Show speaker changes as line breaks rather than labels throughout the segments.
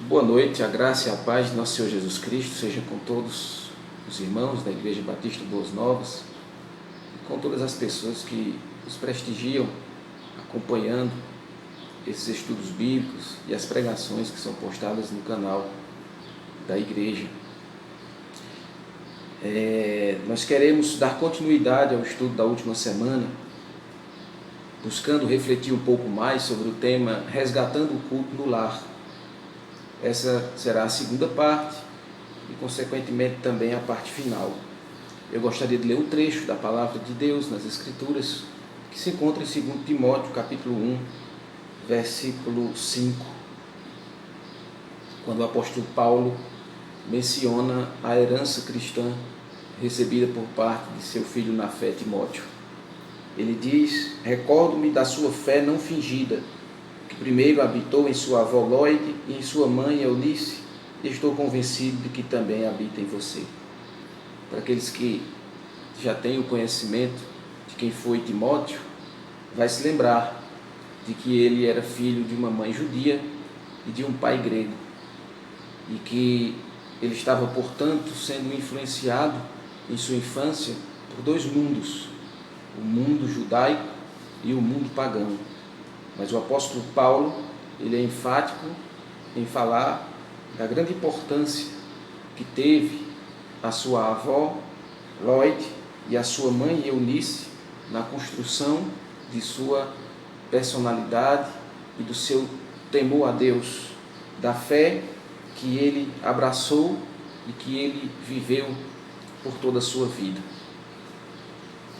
Boa noite, a graça e a paz de nosso Senhor Jesus Cristo seja com todos os irmãos da Igreja Batista Boas Novas e com todas as pessoas que nos prestigiam acompanhando esses estudos bíblicos e as pregações que são postadas no canal da Igreja. Nós queremos dar continuidade ao estudo da última semana, buscando refletir um pouco mais sobre o tema Resgatando o Culto no Lar. Essa será a segunda parte e, consequentemente, também a parte final. Eu gostaria de ler um trecho da Palavra de Deus nas Escrituras, que se encontra em 2 Timóteo, capítulo 1, versículo 5, quando o apóstolo Paulo menciona a herança cristã recebida por parte de seu filho na fé, Timóteo. Ele diz: recordo-me da sua fé não fingida, que primeiro habitou em sua avó Loide e em sua mãe Eunice, e estou convencido de que também habita em você. Para aqueles que já têm o conhecimento de quem foi Timóteo, vai se lembrar de que ele era filho de uma mãe judia e de um pai grego, e que ele estava, portanto, sendo influenciado em sua infância por dois mundos, o mundo judaico e o mundo pagão. Mas o apóstolo Paulo, ele é enfático em falar da grande importância que teve a sua avó Loide e a sua mãe Eunice na construção de sua personalidade e do seu temor a Deus, da fé que ele abraçou e que ele viveu por toda a sua vida.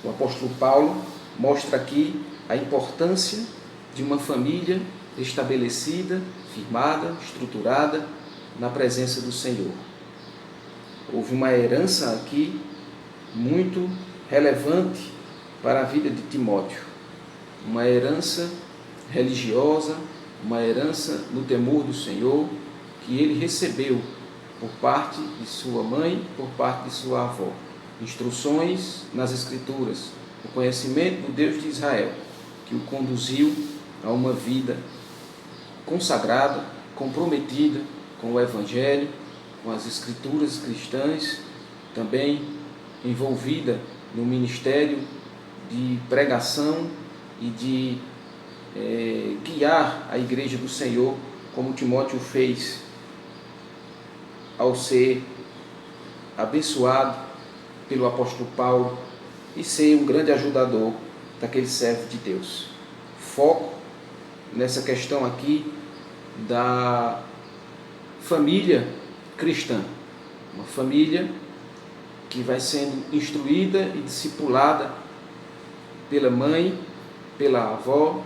O apóstolo Paulo mostra aqui a importância de uma família estabelecida, firmada, estruturada na presença do Senhor. Houve uma herança aqui muito relevante para a vida de Timóteo, uma herança religiosa, uma herança no temor do Senhor que ele recebeu por parte de sua mãe, por parte de sua avó. Instruções nas Escrituras, o conhecimento do Deus de Israel, que o conduziu a uma vida consagrada, comprometida com o Evangelho, com as Escrituras cristãs, também envolvida no ministério de pregação e de guiar a Igreja do Senhor, como Timóteo fez ao ser abençoado pelo apóstolo Paulo e ser um grande ajudador daquele servo de Deus. Foco nessa questão aqui da família cristã, uma família que vai sendo instruída e discipulada pela mãe, pela avó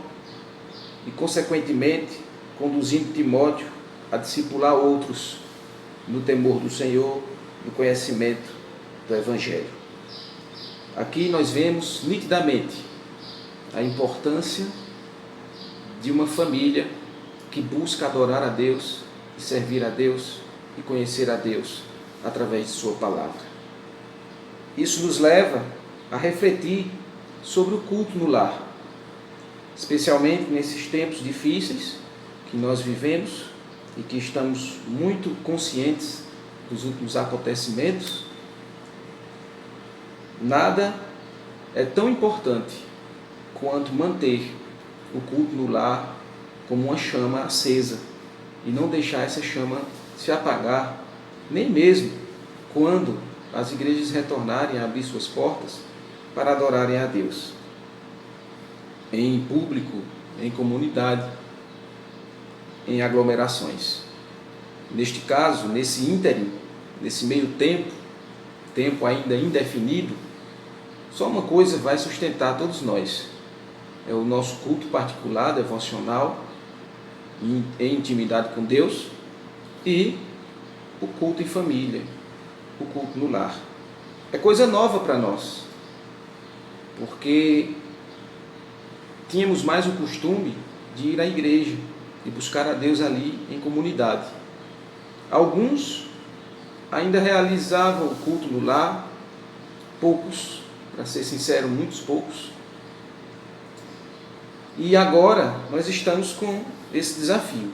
e, consequentemente, conduzindo Timóteo a discipular outros no temor do Senhor, no conhecimento do Evangelho. Aqui nós vemos nitidamente a importância de uma família que busca adorar a Deus, e servir a Deus e conhecer a Deus através de sua palavra. Isso nos leva a refletir sobre o culto no lar, especialmente nesses tempos difíceis que nós vivemos e que estamos muito conscientes dos últimos acontecimentos. Nada é tão importante quanto manter o culto no lar como uma chama acesa e não deixar essa chama se apagar, nem mesmo quando as igrejas retornarem a abrir suas portas para adorarem a Deus, em público, em comunidade, em aglomerações. Neste caso, nesse ínterim, nesse meio tempo ainda indefinido, só uma coisa vai sustentar todos nós: é o nosso culto particular, devocional, em intimidade com Deus, e o culto em família, o culto no lar. É coisa nova para nós, porque tínhamos mais o costume de ir à igreja e buscar a Deus ali em comunidade. Alguns ainda realizavam o culto no lar, poucos, para ser sincero, muitos poucos. E agora nós estamos com esse desafio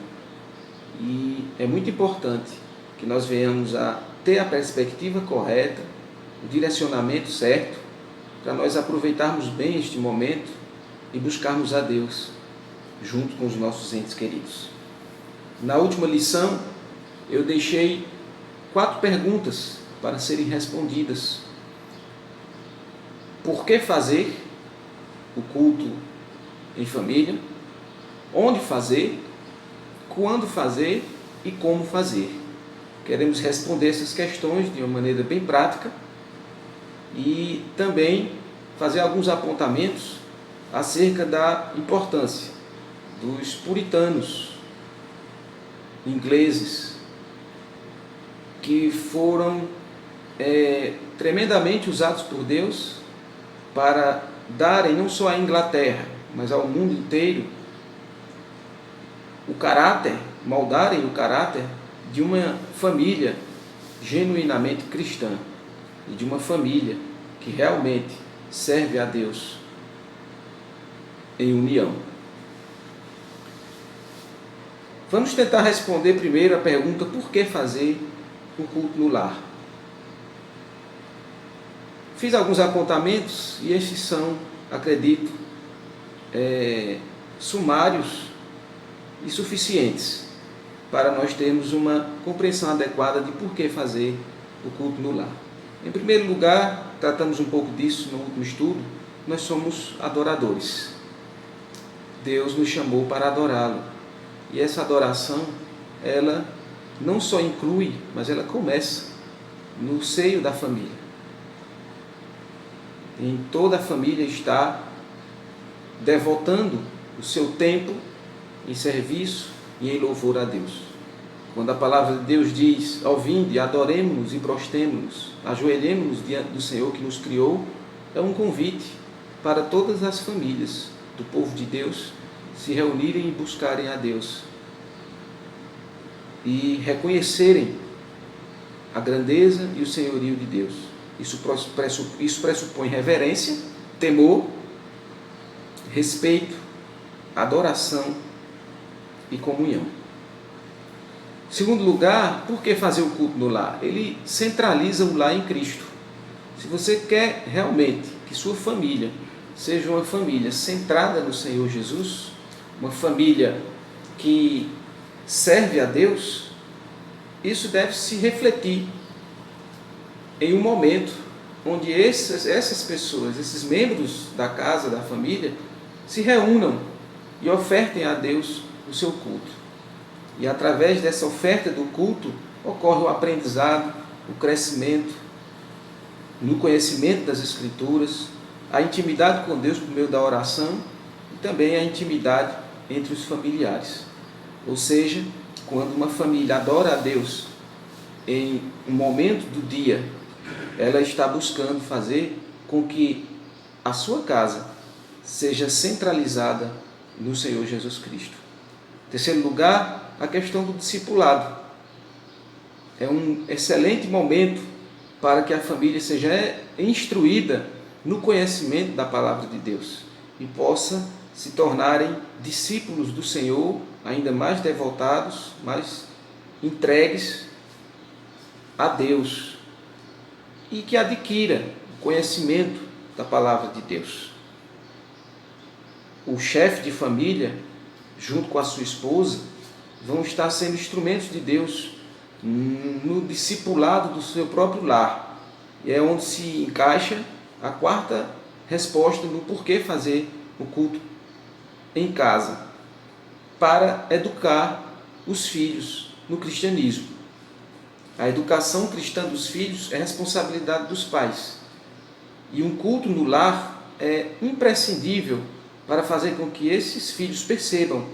E é muito importante que nós venhamos a ter a perspectiva correta, o direcionamento certo, para nós aproveitarmos bem este momento e buscarmos a Deus junto com os nossos entes queridos. Na última lição, eu deixei 4 perguntas para serem respondidas. Por que fazer o culto em família? Onde fazer? Quando fazer e como fazer? Queremos responder essas questões de uma maneira bem prática e também fazer alguns apontamentos acerca da importância dos puritanos ingleses, que foram tremendamente usados por Deus para darem não só à Inglaterra, mas ao mundo inteiro o caráter, moldarem o caráter de uma família genuinamente cristã e de uma família que realmente serve a Deus em união. Vamos tentar responder primeiro a pergunta: por que fazer o culto no lar? Fiz alguns apontamentos e estes são, acredito, sumários e suficientes para nós termos uma compreensão adequada de por que fazer o culto no lar. Em primeiro lugar, tratamos um pouco disso no último estudo, nós somos adoradores. Deus nos chamou para adorá-lo. E essa adoração, ela não só inclui, mas ela começa no seio da família. Em toda a família está devotando o seu tempo em serviço e em louvor a Deus. Quando a palavra de Deus diz: ao vinde, adoremo-nos e prostemo-nos, ajoelhemo-nos diante do Senhor que nos criou, é um convite para todas as famílias do povo de Deus se reunirem e buscarem a Deus e reconhecerem a grandeza e o senhorio de Deus. Isso pressupõe reverência, temor, respeito, adoração e comunhão. Segundo lugar, por que fazer o culto no lar? Ele centraliza o lar em Cristo. Se você quer realmente que sua família seja uma família centrada no Senhor Jesus, uma família que serve a Deus, isso deve se refletir em um momento onde essas pessoas, esses membros da casa, da família, se reúnam e ofertem a Deus o seu culto. E através dessa oferta do culto ocorre o aprendizado, o crescimento no conhecimento das Escrituras, a intimidade com Deus por meio da oração e também a intimidade entre os familiares. Ou seja, quando uma família adora a Deus em um momento do dia, ela está buscando fazer com que a sua casa seja centralizada no Senhor Jesus Cristo. Em terceiro lugar, a questão do discipulado. É um excelente momento para que a família seja instruída no conhecimento da palavra de Deus e possa se tornarem discípulos do Senhor, ainda mais devotados, mais entregues a Deus, e que adquira o conhecimento da palavra de Deus. O chefe de família, junto com a sua esposa, vão estar sendo instrumentos de Deus no discipulado do seu próprio lar. E é onde se encaixa a quarta resposta no porquê fazer o culto em casa, para educar os filhos no cristianismo. A educação cristã dos filhos é responsabilidade dos pais. E um culto no lar é imprescindível para fazer com que esses filhos percebam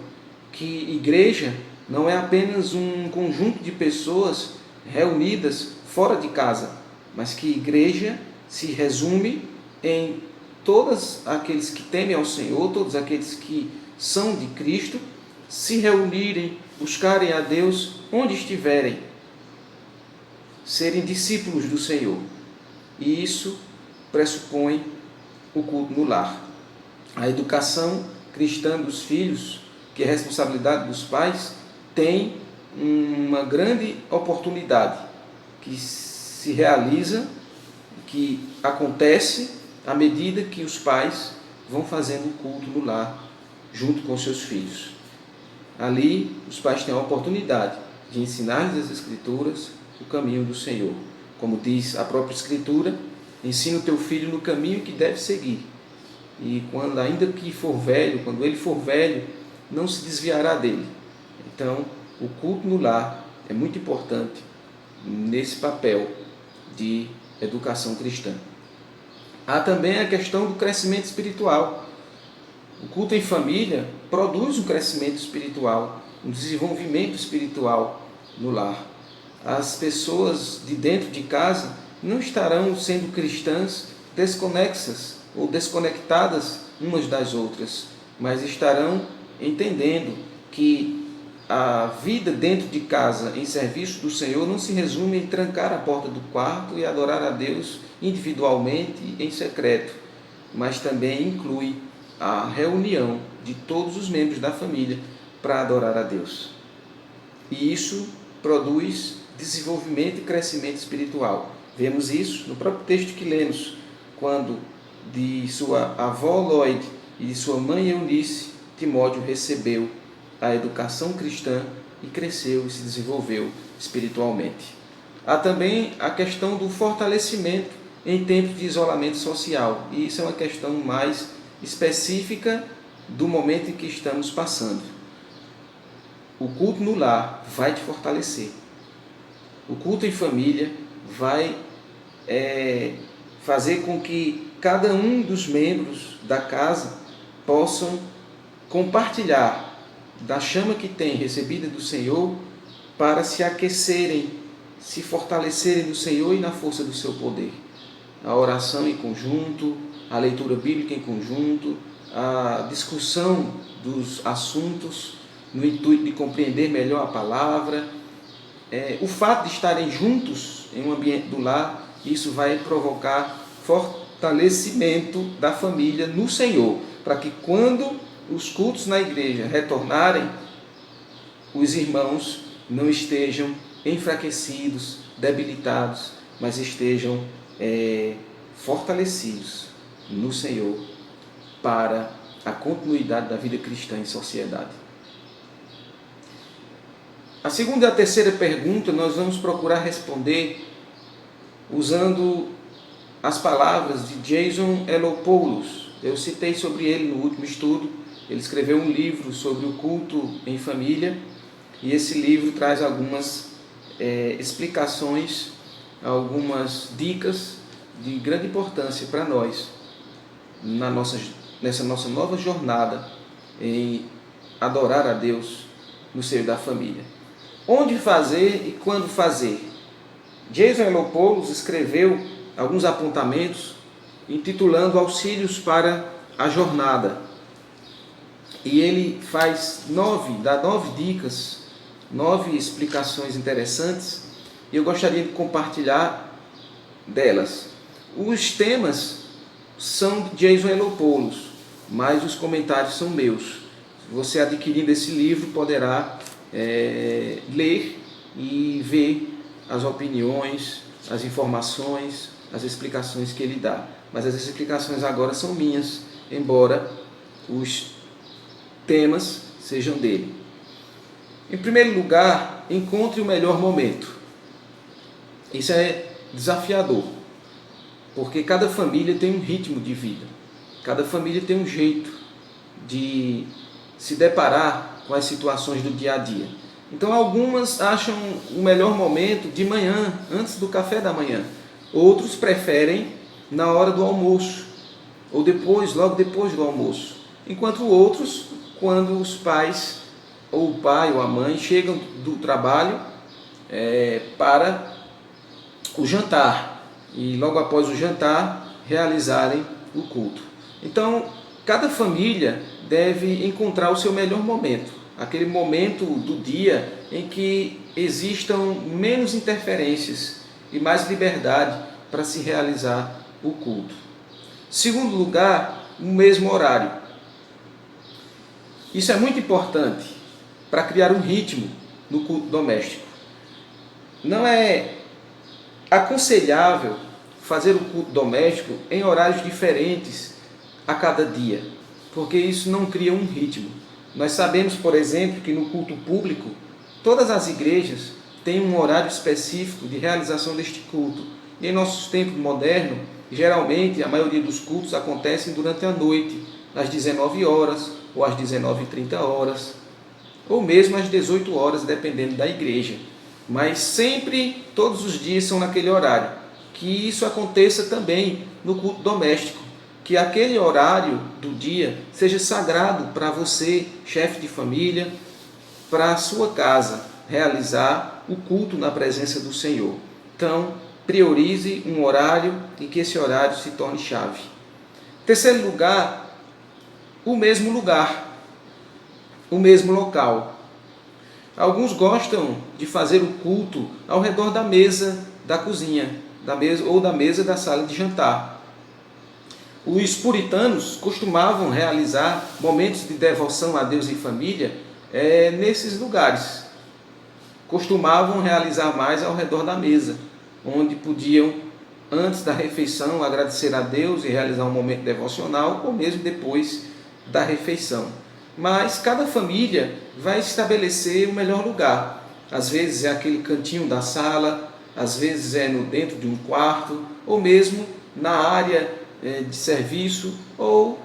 que igreja não é apenas um conjunto de pessoas reunidas fora de casa, mas que igreja se resume em todos aqueles que temem ao Senhor, todos aqueles que são de Cristo, se reunirem, buscarem a Deus onde estiverem, serem discípulos do Senhor. E isso pressupõe o culto no lar. A educação cristã dos filhos, que é responsabilidade dos pais, tem uma grande oportunidade que se realiza, que acontece à medida que os pais vão fazendo o culto no lar junto com seus filhos. Ali, os pais têm a oportunidade de ensinar-lhes as Escrituras, o caminho do Senhor. Como diz a própria Escritura, ensina o teu filho no caminho que deve seguir. E quando ele for velho, não se desviará dele. Então, o culto no lar é muito importante nesse papel de educação cristã. Há também a questão do crescimento espiritual. O culto em família produz um crescimento espiritual, um desenvolvimento espiritual no lar. As pessoas de dentro de casa não estarão sendo cristãs desconexas ou desconectadas umas das outras, mas estarão entendendo que a vida dentro de casa em serviço do Senhor não se resume em trancar a porta do quarto e adorar a Deus individualmente em secreto, mas também inclui a reunião de todos os membros da família para adorar a Deus. E isso produz desenvolvimento e crescimento espiritual. Vemos isso no próprio texto que lemos, quando de sua avó Lloyd e de sua mãe Eunice, Timóteo recebeu a educação cristã e cresceu e se desenvolveu espiritualmente. Há também a questão do fortalecimento em tempos de isolamento social, e isso é uma questão mais específica do momento em que estamos passando. O culto no lar vai te fortalecer. O culto em família vai fazer com que cada um dos membros da casa possam compartilhar da chama que tem recebida do Senhor para se aquecerem, se fortalecerem no Senhor e na força do seu poder. A oração em conjunto, a leitura bíblica em conjunto, a discussão dos assuntos no intuito de compreender melhor a palavra. O fato de estarem juntos em um ambiente do lar, isso vai provocar fortalecimento da família no Senhor, para que quando os cultos na igreja retornarem, os irmãos não estejam enfraquecidos, debilitados, mas estejam fortalecidos no Senhor para a continuidade da vida cristã em sociedade. A segunda e a terceira pergunta nós vamos procurar responder usando as palavras de Jason Elopoulos. Eu citei sobre ele no último estudo. Ele escreveu um livro sobre o culto em família e esse livro traz algumas explicações, algumas dicas de grande importância para nós nessa nossa nova jornada em adorar a Deus no seio da família. Onde fazer e quando fazer? Jason Elopoulos escreveu alguns apontamentos intitulando Auxílios para a Jornada. E ele dá 9 dicas, 9 explicações interessantes, e eu gostaria de compartilhar delas. Os temas são de Jason Elopoulos, mas os comentários são meus. Você adquirindo esse livro poderá ler e ver as opiniões, as informações, as explicações que ele dá. Mas as explicações agora são minhas, embora os temas sejam dele. Em primeiro lugar, encontre o melhor momento. Isso é desafiador, porque cada família tem um ritmo de vida, cada família tem um jeito de se deparar com as situações do dia a dia. Então algumas acham o melhor momento de manhã, antes do café da manhã. Outros preferem na hora do almoço, ou logo depois do almoço. Enquanto outros, quando os pais, ou o pai ou a mãe, chegam do trabalho para o jantar, e logo após o jantar realizarem o culto. Então, cada família deve encontrar o seu melhor momento, aquele momento do dia em que existam menos interferências e mais liberdade para se realizar o culto. Segundo lugar, o mesmo horário. Isso é muito importante para criar um ritmo no culto doméstico. Não é aconselhável fazer o culto doméstico em horários diferentes a cada dia, porque isso não cria um ritmo. Nós sabemos, por exemplo, que no culto público, todas as igrejas têm um horário específico de realização deste culto. E em nossos tempos modernos, geralmente a maioria dos cultos acontecem durante a noite, às 19 horas, ou às 19h30, ou mesmo às 18 horas, dependendo da igreja. Mas sempre, todos os dias são naquele horário. Que isso aconteça também no culto doméstico. Que aquele horário do dia seja sagrado para você, chefe de família, para a sua casa, realizar o culto na presença do Senhor. Então, priorize um horário e que esse horário se torne chave. Terceiro lugar, o mesmo lugar, o mesmo local. Alguns gostam de fazer o culto ao redor da mesa da cozinha, ou da mesa da sala de jantar. Os puritanos costumavam realizar momentos de devoção a Deus em família nesses lugares. Costumavam realizar mais ao redor da mesa, onde podiam, antes da refeição, agradecer a Deus e realizar um momento devocional, ou mesmo depois da refeição. Mas cada família vai estabelecer o melhor lugar. Às vezes é aquele cantinho da sala, às vezes é dentro de um quarto, ou mesmo na área de serviço, ou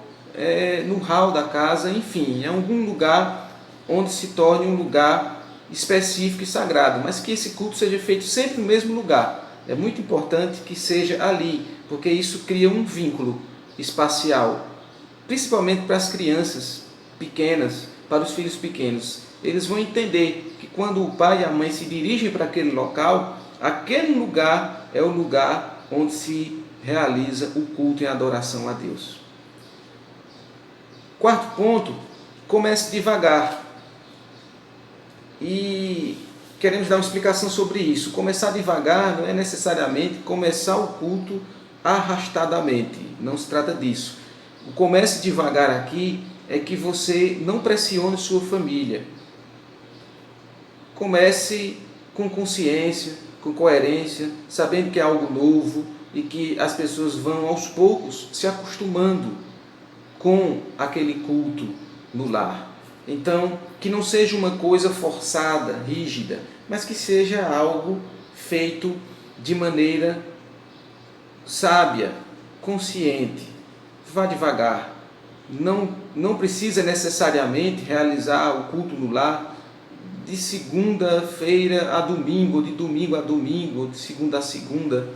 no hall da casa, enfim, em algum lugar onde se torne um lugar específico e sagrado, mas que esse culto seja feito sempre no mesmo lugar. É muito importante que seja ali, porque isso cria um vínculo espacial, principalmente para as crianças pequenas, para os filhos pequenos. Eles vão entender que quando o pai e a mãe se dirigem para aquele local, aquele lugar é o lugar onde se realiza o culto em adoração a Deus. Quarto ponto, comece devagar. E queremos dar uma explicação sobre isso. Começar devagar não é necessariamente começar o culto arrastadamente. Não se trata disso. O comece devagar aqui é que você não pressione sua família. Comece com consciência, com coerência, sabendo que é algo novo e que as pessoas vão aos poucos se acostumando com aquele culto no lar. Então, que não seja uma coisa forçada, rígida, mas que seja algo feito de maneira sábia, consciente. Vá devagar. Não precisa necessariamente realizar o culto no lar de segunda-feira a domingo, ou de domingo a domingo, ou de segunda a segunda.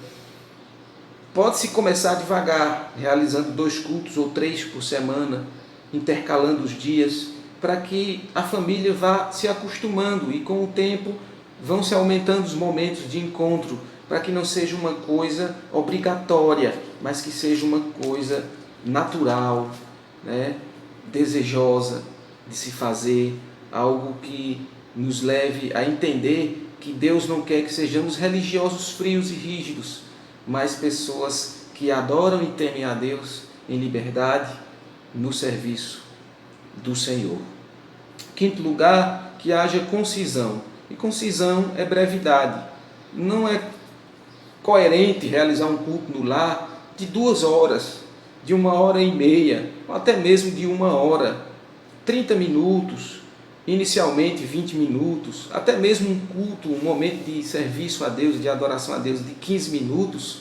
Pode-se começar devagar, realizando 2 cultos ou 3 por semana, intercalando os dias, para que a família vá se acostumando e com o tempo vão se aumentando os momentos de encontro, para que não seja uma coisa obrigatória, mas que seja uma coisa natural, desejosa de se fazer, algo que nos leve a entender que Deus não quer que sejamos religiosos frios e rígidos, mas pessoas que adoram e temem a Deus em liberdade, no serviço do Senhor. Quinto lugar, que haja concisão. E concisão é brevidade. Não é coerente realizar um culto no lar de 2 horas, de 1h30, ou até mesmo de 1 hora, 30 minutos, inicialmente 20 minutos, até mesmo um culto, um momento de serviço a Deus, de adoração a Deus de 15 minutos,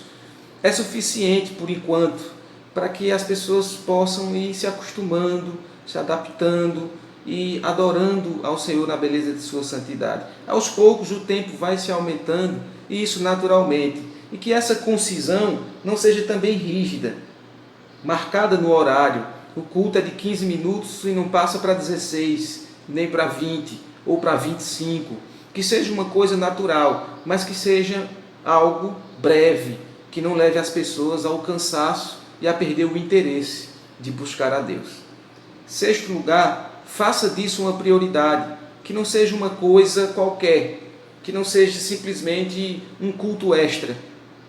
é suficiente por enquanto, para que as pessoas possam ir se acostumando, se adaptando e adorando ao Senhor na beleza de sua santidade. Aos poucos o tempo vai se aumentando, e isso naturalmente, e que essa concisão não seja também rígida, marcada no horário. O culto é de 15 minutos e não passa para 16, nem para 20 ou para 25. Que seja uma coisa natural, mas que seja algo breve, que não leve as pessoas ao cansaço e a perder o interesse de buscar a Deus. Sexto lugar, faça disso uma prioridade, que não seja uma coisa qualquer, que não seja simplesmente um culto extra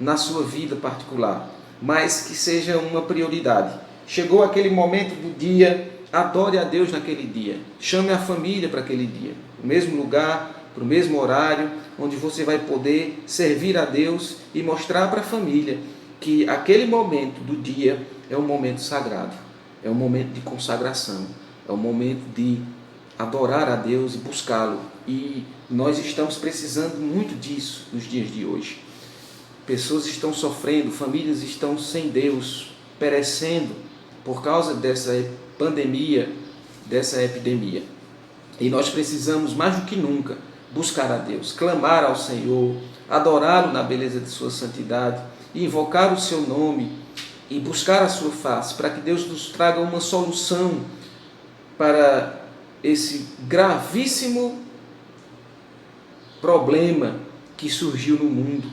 na sua vida particular, mas que seja uma prioridade. Chegou aquele momento do dia, adore a Deus naquele dia, chame a família para aquele dia, no mesmo lugar, para o mesmo horário, onde você vai poder servir a Deus e mostrar para a família que aquele momento do dia é um momento sagrado, é um momento de consagração, é um momento de adorar a Deus e buscá-lo. E nós estamos precisando muito disso nos dias de hoje. Pessoas estão sofrendo, famílias estão sem Deus, perecendo por causa dessa pandemia, dessa epidemia. E nós precisamos, mais do que nunca, buscar a Deus, clamar ao Senhor, adorá-lo na beleza de sua santidade, invocar o seu nome e buscar a sua face, para que Deus nos traga uma solução para esse gravíssimo problema que surgiu no mundo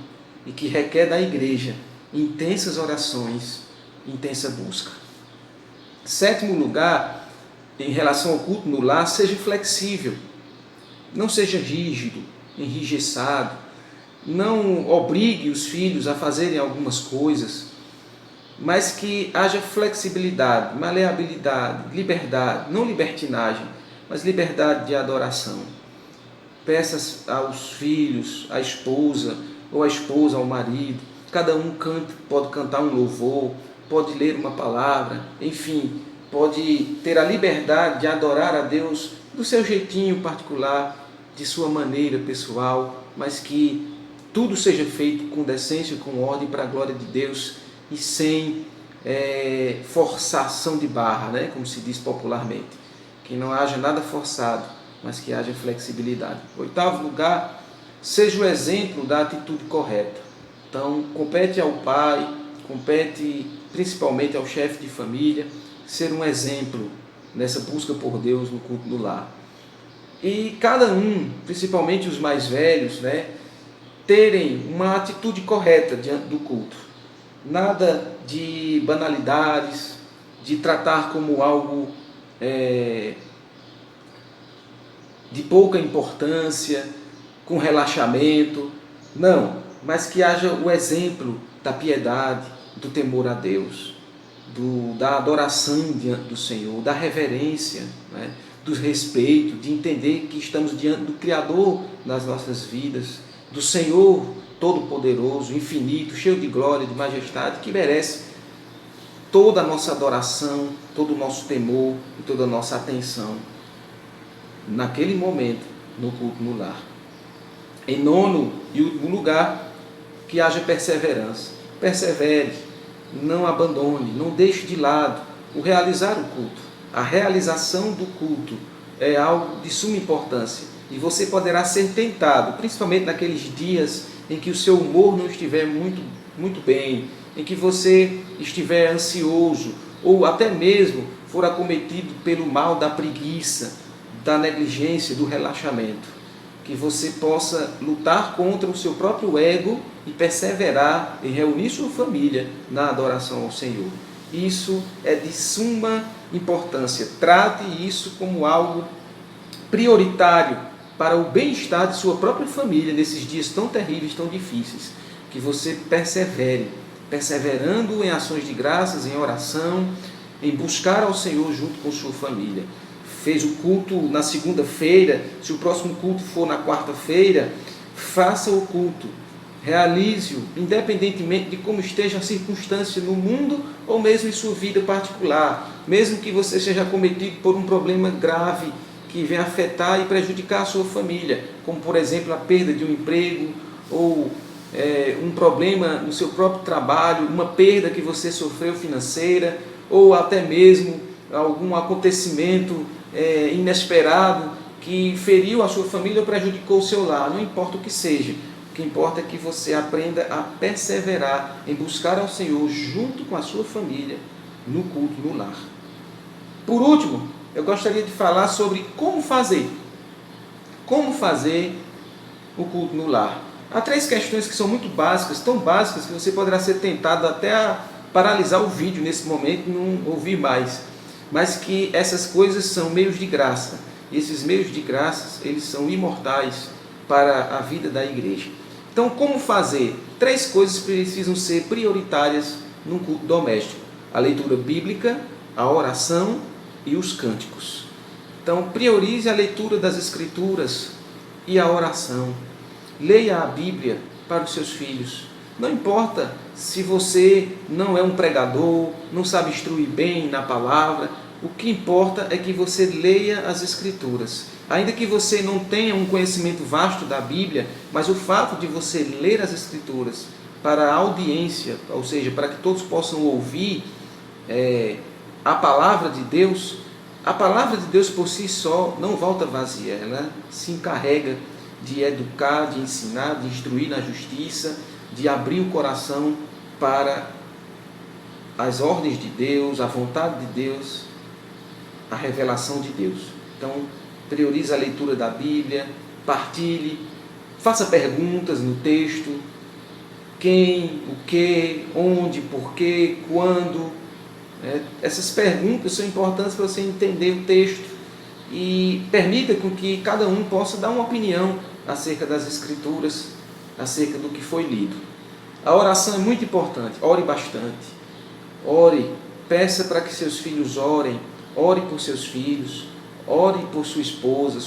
e que requer da igreja intensas orações, intensa busca. Sétimo lugar, em relação ao culto no lar, seja flexível, não seja rígido, enrijecido, não obrigue os filhos a fazerem algumas coisas, mas que haja flexibilidade, maleabilidade, liberdade, não libertinagem, mas liberdade de adoração. Peça aos filhos, à esposa, ou a esposa ao marido, cada um pode cantar um louvor, pode ler uma palavra, enfim, pode ter a liberdade de adorar a Deus do seu jeitinho particular, de sua maneira pessoal, mas que tudo seja feito com decência, com ordem, para a glória de Deus e sem forçação de barra, né? Como se diz popularmente. Que não haja nada forçado, mas que haja flexibilidade. Oitavo lugar, seja o exemplo da atitude correta. Então, compete ao pai, compete principalmente ao chefe de família, ser um exemplo nessa busca por Deus no culto do lar. E cada um, principalmente os mais velhos, né, terem uma atitude correta diante do culto. Nada de banalidades, de tratar como algo de pouca importância, com relaxamento. Não, mas que haja o exemplo da piedade, do temor a Deus, da adoração diante do Senhor, da reverência, né, do respeito, de entender que estamos diante do Criador das nossas vidas, do Senhor Todo-Poderoso, infinito, cheio de glória, de majestade, que merece toda a nossa adoração, todo o nosso temor e toda a nossa atenção naquele momento, no culto no lar. Em nono e último lugar, que haja perseverança. Persevere, não abandone, não deixe de lado o realizar o culto. A realização do culto é algo de suma importância e você poderá ser tentado, principalmente naqueles dias em que o seu humor não estiver muito bem, em que você estiver ansioso ou até mesmo for acometido pelo mal da preguiça, da negligência, do relaxamento. Que você possa lutar contra o seu próprio ego e perseverar em reunir sua família na adoração ao Senhor. Isso é de suma importância. Trate isso como algo prioritário para o bem-estar de sua própria família nesses dias tão terríveis, tão difíceis. Que você persevere, perseverando em ações de graças, em oração, em buscar ao Senhor junto com sua família. Fez o culto na segunda-feira, se o próximo culto for na quarta-feira, faça o culto, realize-o, independentemente de como esteja a circunstância no mundo ou mesmo em sua vida particular, mesmo que você seja acometido por um problema grave que venha afetar e prejudicar a sua família, como por exemplo a perda de um emprego ou um problema no seu próprio trabalho, uma perda que você sofreu financeira ou até mesmo algum acontecimento inesperado que feriu a sua família ou prejudicou o seu lar. Não importa o que seja, o que importa é que você aprenda a perseverar em buscar ao Senhor junto com a sua família no culto no lar. Por último, eu gostaria de falar sobre como fazer o culto no lar. Há 3 questões que são muito básicas, tão básicas que você poderá ser tentado até a paralisar o vídeo nesse momento e não ouvir mais. Mas que essas coisas são meios de graça. E esses meios de graça, eles são imortais para a vida da igreja. Então, como fazer? 3 coisas precisam ser prioritárias num culto doméstico. A leitura bíblica, a oração e os cânticos. Então, priorize a leitura das Escrituras e a oração. Leia a Bíblia para os seus filhos. Não importa se você não é um pregador, não sabe instruir bem na palavra, o que importa é que você leia as Escrituras. Ainda que você não tenha um conhecimento vasto da Bíblia, mas o fato de você ler as Escrituras para a audiência, ou seja, para que todos possam ouvir a palavra de Deus por si só não volta vazia, ela se encarrega de educar, de ensinar, de instruir na justiça, de abrir o coração para as ordens de Deus, a vontade de Deus, a revelação de Deus. Então, priorize a leitura da Bíblia, partilhe, faça perguntas no texto, quem, o que, onde, porquê, quando. Essas perguntas são importantes para você entender o texto e permita com que cada um possa dar uma opinião acerca das Escrituras, acerca do que foi lido. A oração é muito importante, ore bastante, ore, peça para que seus filhos orem, ore por seus filhos, ore por sua esposa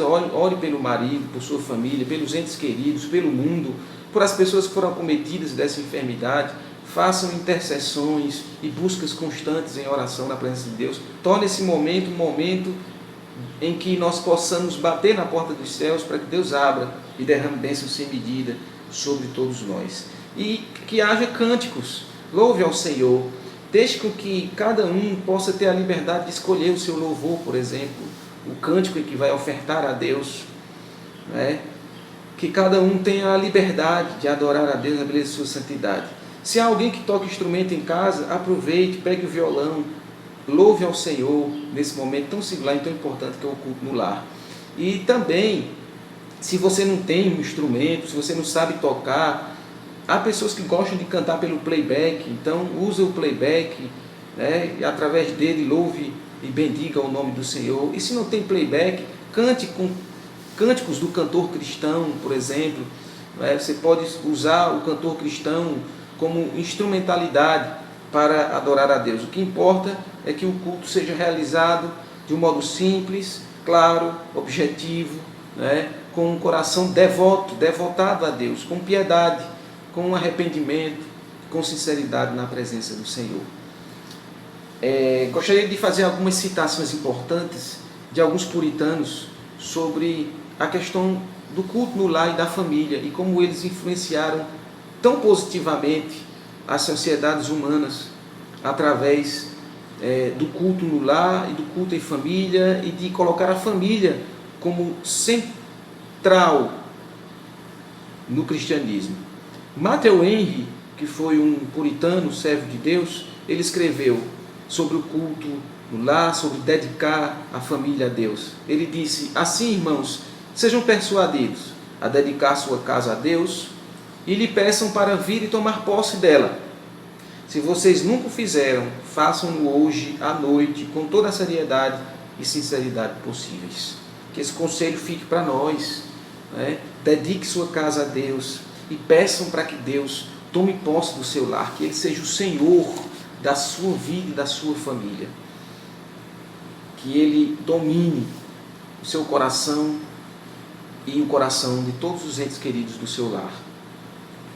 ore pelo marido, por sua família, pelos entes queridos, pelo mundo, por as pessoas que foram acometidas dessa enfermidade. Façam intercessões e buscas constantes em oração na presença de Deus. Torne esse momento um momento em que nós possamos bater na porta dos céus para que Deus abra e derrame bênçãos sem medida sobre todos nós. E que haja cânticos, louve ao Senhor, deixe com que cada um possa ter a liberdade de escolher o seu louvor, por exemplo, o cântico que vai ofertar a Deus, que cada um tenha a liberdade de adorar a Deus na beleza de sua santidade. Se há alguém que toca instrumento em casa, aproveite, pegue o violão, louve ao Senhor nesse momento tão singular e tão importante que é o culto no lar. E também, se você não tem um instrumento, se você não sabe tocar, há pessoas que gostam de cantar pelo playback, então use o playback, e através dele louve e bendiga o nome do Senhor. E se não tem playback, cante com cânticos do cantor cristão, por exemplo. Você pode usar o cantor cristão como instrumentalidade para adorar a Deus. O que importa é que o culto seja realizado de um modo simples, claro, objetivo, com um coração devotado a Deus, com piedade, com arrependimento, com sinceridade na presença do Senhor. Gostaria de fazer algumas citações importantes de alguns puritanos sobre a questão do culto no lar e da família e como eles influenciaram tão positivamente as sociedades humanas através do culto no lar e do culto em família e de colocar a família como central no cristianismo. Matthew Henry, que foi um puritano, servo de Deus, ele escreveu sobre o culto no lar, sobre dedicar a família a Deus. Ele disse: assim, irmãos, sejam persuadidos a dedicar sua casa a Deus e lhe peçam para vir e tomar posse dela. Se vocês nunca o fizeram, façam-no hoje à noite com toda a seriedade e sinceridade possíveis. Que esse conselho fique para nós. Dedique sua casa a Deus e peçam para que Deus tome posse do seu lar, que Ele seja o Senhor da sua vida e da sua família. Que Ele domine o seu coração e o coração de todos os entes queridos do seu lar.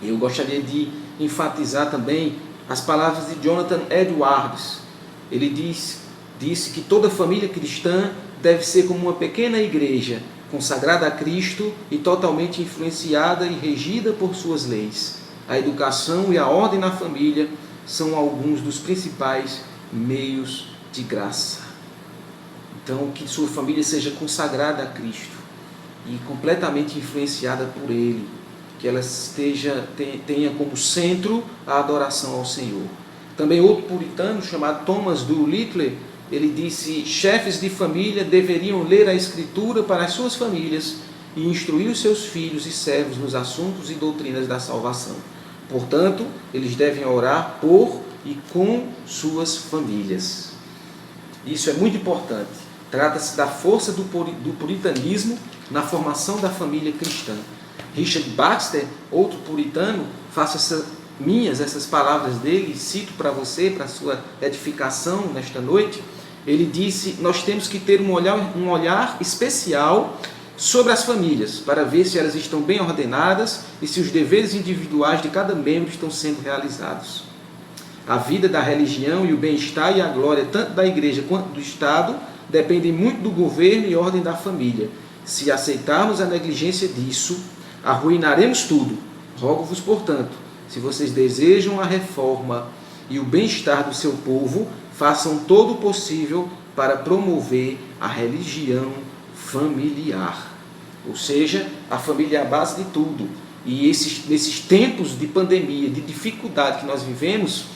Eu gostaria de enfatizar também as palavras de Jonathan Edwards. Ele disse que toda família cristã deve ser como uma pequena igreja, consagrada a Cristo e totalmente influenciada e regida por suas leis. A educação e a ordem na família são alguns dos principais meios de graça. Então, que sua família seja consagrada a Cristo e completamente influenciada por Ele, que ela tenha como centro a adoração ao Senhor. Também outro puritano chamado Thomas Doolittle, ele disse: chefes de família deveriam ler a Escritura para as suas famílias e instruir os seus filhos e servos nos assuntos e doutrinas da salvação. Portanto, eles devem orar por e com suas famílias. Isso é muito importante. Trata-se da força do puritanismo na formação da família cristã. Richard Baxter, outro puritano, faço essas palavras dele, cito para você, para a sua edificação nesta noite. Ele disse: nós temos que ter um olhar especial sobre as famílias, para ver se elas estão bem ordenadas e se os deveres individuais de cada membro estão sendo realizados. A vida da religião e o bem-estar e a glória, tanto da igreja quanto do Estado, dependem muito do governo e ordem da família. Se aceitarmos a negligência disso, arruinaremos tudo. Rogo-vos, portanto, se vocês desejam a reforma e o bem-estar do seu povo, façam todo o possível para promover a religião familiar. Ou seja, a família é a base de tudo. E nesses tempos de pandemia, de dificuldade que nós vivemos,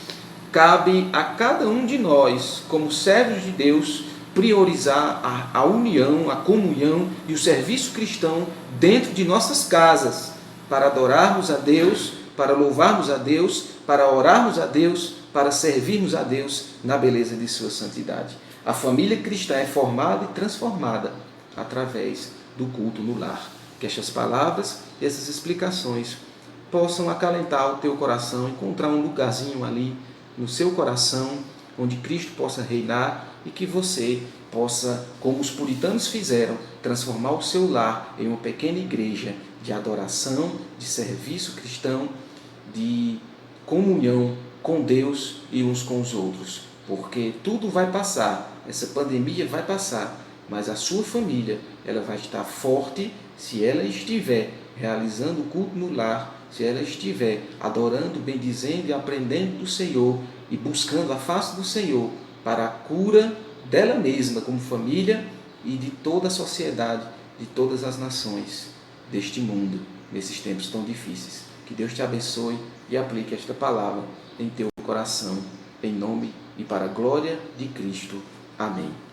cabe a cada um de nós, como servos de Deus, priorizar a união, a comunhão e o serviço cristão dentro de nossas casas, para adorarmos a Deus, para louvarmos a Deus, para orarmos a Deus, para servirmos a Deus na beleza de sua santidade. A família cristã é formada e transformada através do culto no lar. Que estas palavras, essas explicações possam acalentar o teu coração, encontrar um lugarzinho ali no seu coração, onde Cristo possa reinar e que você possa, como os puritanos fizeram, transformar o seu lar em uma pequena igreja de adoração, de serviço cristão, de comunhão com Deus e uns com os outros. Porque tudo vai passar, essa pandemia vai passar, mas a sua família, ela vai estar forte se ela estiver realizando o culto no lar, se ela estiver adorando, bendizendo e aprendendo do Senhor e buscando a face do Senhor para a cura dela mesma como família e de toda a sociedade, de todas as nações deste mundo, nesses tempos tão difíceis. Que Deus te abençoe e aplique esta palavra em teu coração, em nome e para a glória de Cristo. Amém.